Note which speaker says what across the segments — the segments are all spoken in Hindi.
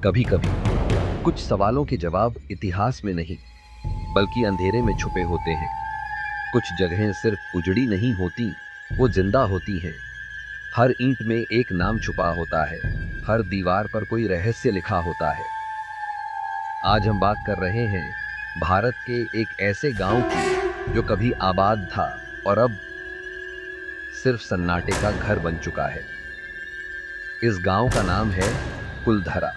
Speaker 1: कभी कभी कुछ सवालों के जवाब इतिहास में नहीं बल्कि अंधेरे में छुपे होते हैं। कुछ जगहें सिर्फ उजड़ी नहीं होती, वो जिंदा होती हैं। हर ईंट में एक नाम छुपा होता है, हर दीवार पर कोई रहस्य लिखा होता है। आज हम बात कर रहे हैं भारत के एक ऐसे गांव की जो कभी आबाद था और अब सिर्फ सन्नाटे का घर बन चुका है। इस गांव का नाम है कुलधरा।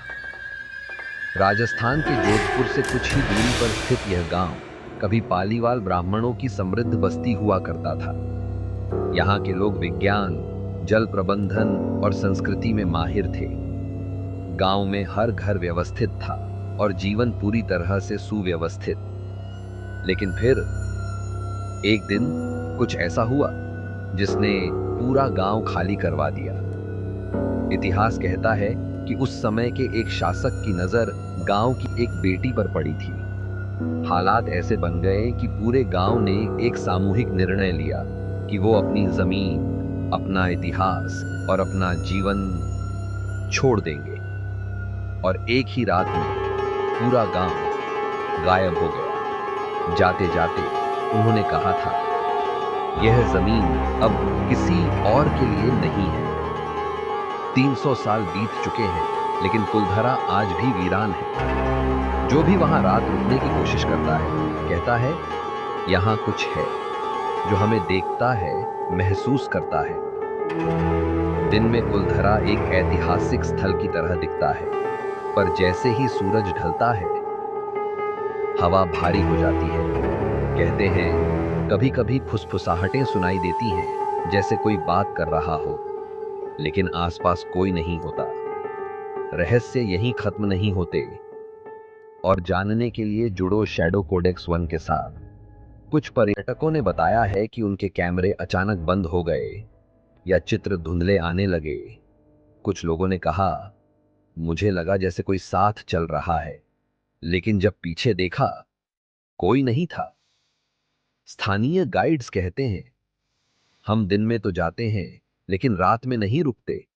Speaker 1: राजस्थान के जोधपुर से कुछ ही दूरी पर स्थित यह गांव कभी पालीवाल ब्राह्मणों की समृद्ध बस्ती हुआ करता था। यहाँ के लोग विज्ञान, जल प्रबंधन और संस्कृति में माहिर थे। गांव में हर घर व्यवस्थित था और जीवन पूरी तरह से सुव्यवस्थित। लेकिन फिर एक दिन कुछ ऐसा हुआ जिसने पूरा गांव खाली करवा दिया। इतिहास कहता है कि उस समय के एक शासक की नजर गांव की एक बेटी पर पड़ी थी। हालात ऐसे बन गए कि पूरे गांव ने एक सामूहिक निर्णय लिया कि वो अपनी जमीन, अपना इतिहास और अपना जीवन छोड़ देंगे। और एक ही रात में पूरा गांव गायब हो गया। जाते जाते उन्होंने कहा था, यह जमीन अब किसी और के लिए नहीं है। 300 साल बीत चुके हैं, लेकिन कुलधरा आज भी वीरान है। जो भी वहां रात रुकने की कोशिश करता है, कहता है, यहां कुछ है जो हमें देखता है, महसूस करता है। दिन में कुलधरा एक ऐतिहासिक स्थल की तरह दिखता है, पर जैसे ही सूरज ढलता है, हवा भारी हो जाती है। कहते हैं, कभी कभी फुसफुसाहटें सुनाई देती हैं, जैसे कोई बात कर रहा हो, लेकिन आसपास कोई नहीं होता। रहस्य यहीं खत्म नहीं होते। और जानने के लिए जुड़ो शैडो कोडेक्स 1 के साथ। कुछ पर्यटकों ने बताया है कि उनके कैमरे अचानक बंद हो गए या चित्र धुंधले आने लगे। कुछ लोगों ने कहा, मुझे लगा जैसे कोई साथ चल रहा है, लेकिन जब पीछे देखा, कोई नहीं था। स्थानीय गाइड्स कहते हैं, हम दिन में तो जाते हैं, लेकिन रात में नहीं रुकते,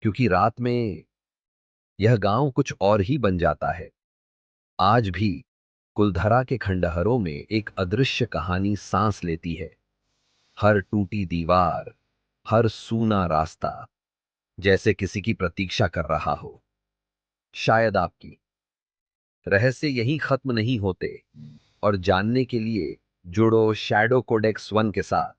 Speaker 1: क्योंकि रात में यह गांव कुछ और ही बन जाता है। आज भी कुलधरा के खंडहरों में एक अदृश्य कहानी सांस लेती है। हर टूटी दीवार, हर सूना रास्ता, जैसे किसी की प्रतीक्षा कर रहा हो। शायद आपकी रहस्य यहीं खत्म नहीं होते। और जानने के लिए जुड़ो शैडो कोडेक्स 1 के साथ।